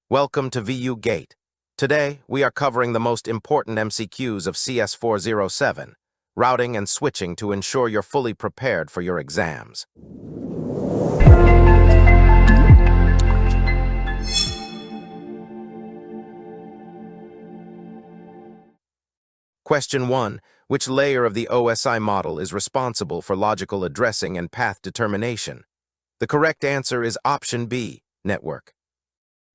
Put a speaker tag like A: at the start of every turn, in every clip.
A: Welcome to VU Gate. Today, we are covering the most important MCQs of CS407, routing and switching to ensure you're fully prepared for your exams. Question 1. Which layer of the OSI model is responsible for logical addressing and path determination? The correct answer is option B, network.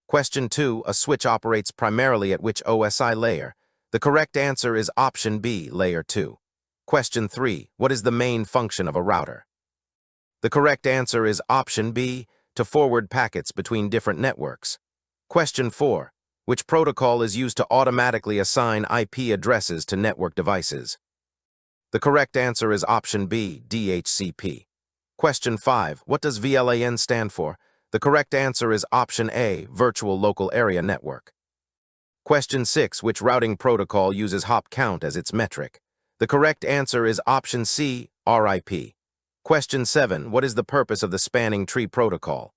A: Question 2. A switch operates primarily at which OSI layer? The correct answer is option B, layer 2. Question 3. What is the main function of a router? The correct answer is option B, to forward packets between different networks. Question 4. Which protocol is used to automatically assign IP addresses to network devices? The correct answer is option B, DHCP. Question 5. What does VLAN stand for? The correct answer is option A, Virtual Local Area Network. Question 6. Which routing protocol uses hop count as its metric? The correct answer is option C, RIP. Question 7. What is the purpose of the spanning tree protocol?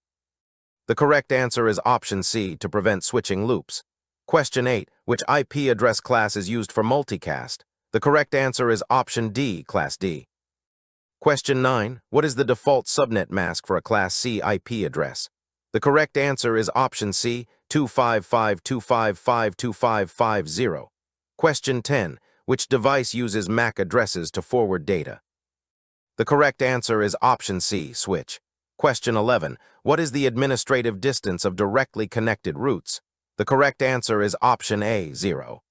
A: The correct answer is option C, to prevent switching loops. Question 8. Which IP address class is used for multicast? The correct answer is option D, class D. Question 9. What is the default subnet mask for a class C IP address? The correct answer is option C, 255.255.2550. Question 10. Which device uses MAC addresses to forward data? The correct answer is option C, switch. Question 11. What is the administrative distance of directly connected routes? The correct answer is option A, 0.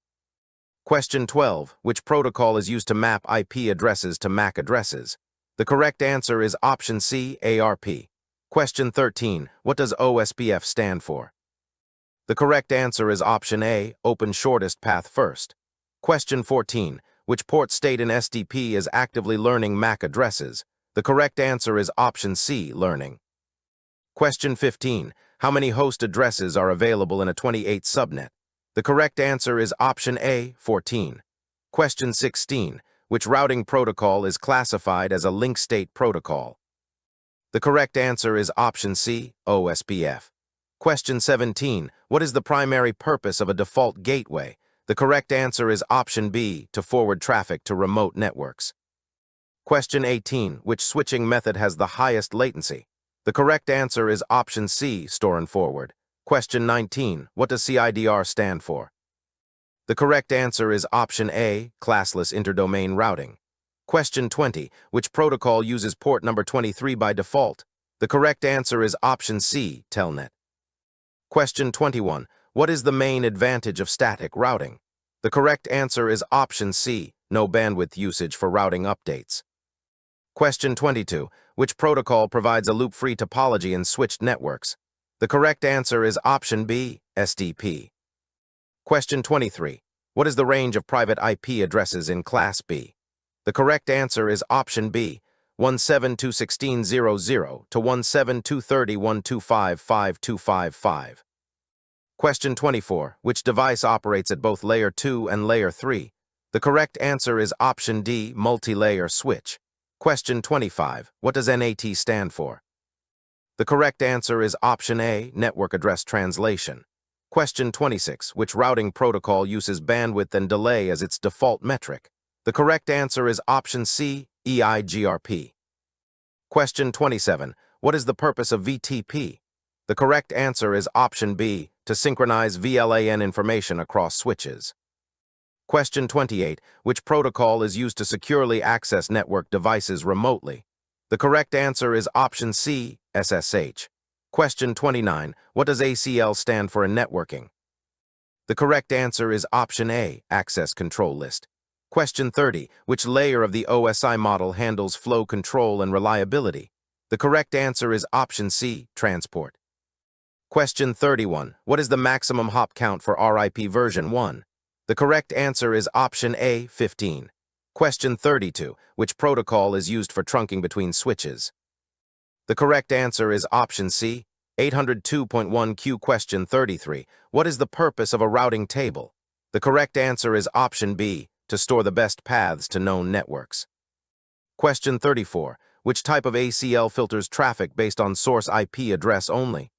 A: Question 12. Which protocol is used to map IP addresses to MAC addresses? The correct answer is option C, ARP. Question 13. What does OSPF stand for? The correct answer is option A, Open Shortest Path First. Question 14. Which port state in SDP is actively learning MAC addresses? The correct answer is option C, learning. Question 15. How many host addresses are available in a 28 subnet? The correct answer is option A, 14. Question 16. Which routing protocol is classified as a link state protocol? The correct answer is option C, OSPF. Question 17. What is the primary purpose of a default gateway? The correct answer is option B, to forward traffic to remote networks. Question 18. Which switching method has the highest latency? The correct answer is option C, store and forward. Question 19. What does CIDR stand for? The correct answer is option A, classless interdomain routing. Question 20. Which protocol uses port number 23 by default? The correct answer is option C, telnet. Question 21. What is the main advantage of static routing? The correct answer is option C, no bandwidth usage for routing updates. Question 22. Which protocol provides a loop-free topology in switched networks? The correct answer is option B, SDP. Question 23. What is the range of private IP addresses in Class B? The correct answer is option B, 172.16.00 to 172.30.125.5255. Question 24. Which device operates at both Layer 2 and Layer 3? The correct answer is option D, multi-layer switch. Question 25. What does NAT stand for? The correct answer is option A, network address translation. Question 26. Which routing protocol uses bandwidth and delay as its default metric? The correct answer is option C, EIGRP. Question 27. What is the purpose of VTP? The correct answer is option B, to synchronize VLAN information across switches. Question 28. Which protocol is used to securely access network devices remotely? The correct answer is option C, SSH. Question 29. What does ACL stand for in networking? The correct answer is option A, access control list. Question 30. Which layer of the OSI model handles flow control and reliability? The correct answer is option C, transport. Question 31. What is the maximum hop count for RIP version 1? The correct answer is option A, 15. Question 32. Which protocol is used for trunking between switches? The correct answer is option C, 802.1Q. Question 33. What is the purpose of a routing table? The correct answer is option B, to store the best paths to known networks. Question 34. Which type of ACL filters traffic based on source IP address only?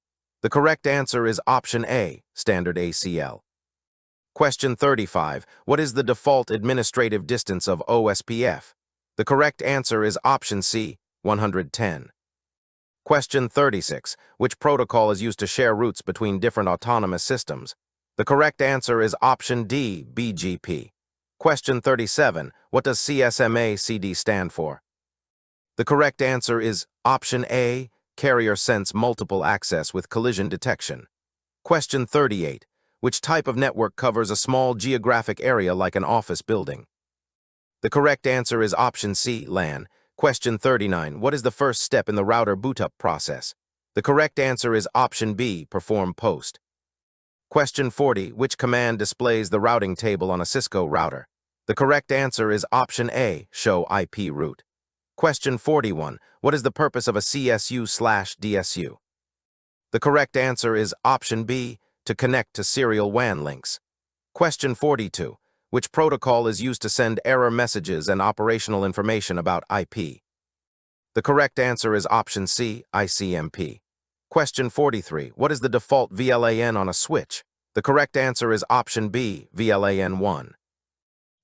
A: The correct answer is option A, standard ACL. Question 35. What is the default administrative distance of OSPF? The correct answer is option C, 110. Question 36. Which protocol is used to share routes between different autonomous systems? The correct answer is option D, BGP. Question 37. What does CSMA-CD stand for? The correct answer is option A, Carrier Sense Multiple Access with Collision Detection. Question 38. Which type of network covers a small geographic area like an office building? The correct answer is option C, LAN. Question 39. What is the first step in the router boot-up process? The correct answer is option B, perform post. Question 40. Which command displays the routing table on a Cisco router? The correct answer is option A, show IP route. Question 41. What is the purpose of a CSU/DSU? The correct answer is option B, to connect to serial WAN links. Question 42. Which protocol is used to send error messages and operational information about IP? The correct answer is option C, ICMP. Question 43. What is the default VLAN on a switch? The correct answer is option B, VLAN 1.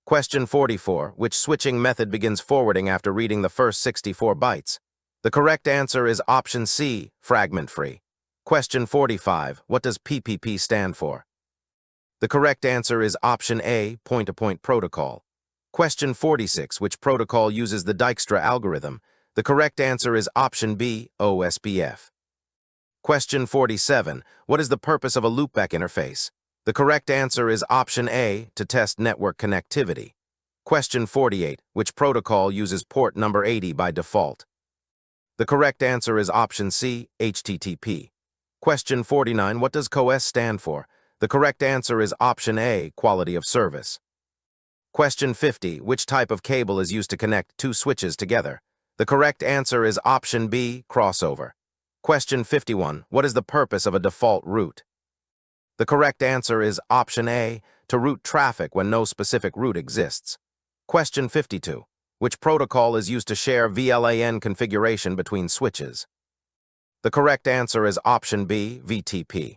A: Question 44. Which switching method begins forwarding after reading the first 64 bytes? The correct answer is option C, fragment-free. Question 45. What does PPP stand for? The correct answer is option A, point-to-point protocol. Question 46. Which protocol uses the Dijkstra algorithm? The correct answer is option B, OSPF. Question 47. What is the purpose of a loopback interface? The correct answer is option A, to test network connectivity. Question 48. Which protocol uses port number 80 by default? The correct answer is option C, HTTP. Question 49. What does CoS stand for? The correct answer is option A, quality of service. Question 50. Which type of cable is used to connect two switches together? The correct answer is option B, crossover. Question 51. What is the purpose of a default route? The correct answer is option A, to route traffic when no specific route exists. Question 52. Which protocol is used to share VLAN configuration between switches? The correct answer is option B, VTP.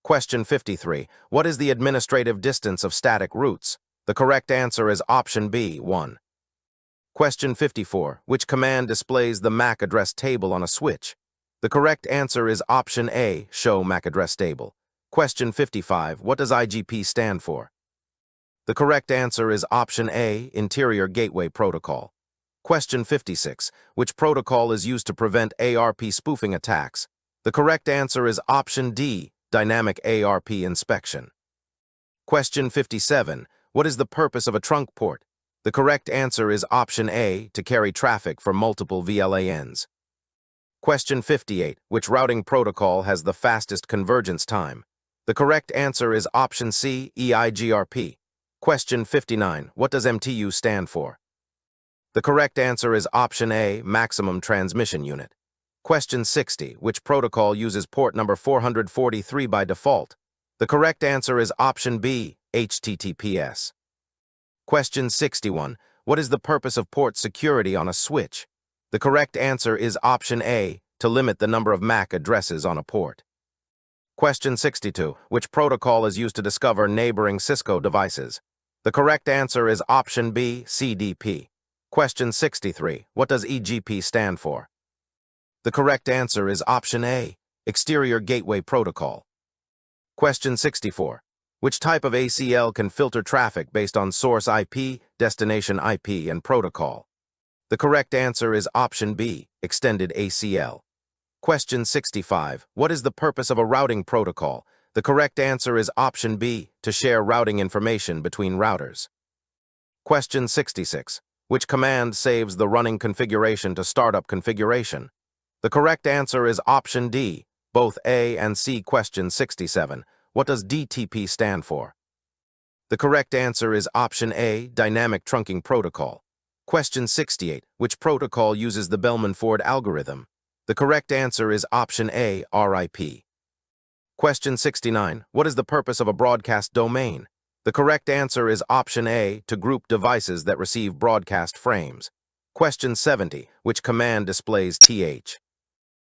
A: Question 53. What is the administrative distance of static routes? The correct answer is option B, 1. Question 54. Which command displays the MAC address table on a switch? The correct answer is option A, show MAC address table. Question 55. What does IGP stand for? The correct answer is option A, Interior Gateway Protocol. Question 56. Which protocol is used to prevent ARP spoofing attacks? The correct answer is option D, Dynamic ARP Inspection. Question 57. What is the purpose of a trunk port? The correct answer is option A, to carry traffic for multiple VLANs. Question 58. Which routing protocol has the fastest convergence time? The correct answer is option C, EIGRP. Question 59. What does MTU stand for? The correct answer is option A, Maximum Transmission Unit. Question 60. Which protocol uses port number 443 by default? The correct answer is option B, HTTPS. Question 61. What is the purpose of port security on a switch? The correct answer is option A, to limit the number of MAC addresses on a port. Question 62. Which protocol is used to discover neighboring Cisco devices? The correct answer is option B, CDP. Question 63. What does EGP stand for? The correct answer is option A, Exterior Gateway Protocol. Question 64. Which type of ACL can filter traffic based on source IP, destination IP, and protocol? The correct answer is option B, Extended ACL. Question 65. What is the purpose of a routing protocol? The correct answer is option B, to share routing information between routers. Question 66. Which command saves the running configuration to startup configuration? The correct answer is option D, both A and C. Question 67. What does DTP stand for? The correct answer is option A, Dynamic Trunking Protocol. Question 68. Which protocol uses the Bellman-Ford algorithm? The correct answer is option A, RIP. Question 69. What is the purpose of a broadcast domain? The correct answer is option A, to group devices that receive broadcast frames. Question 70. Which command displays TH?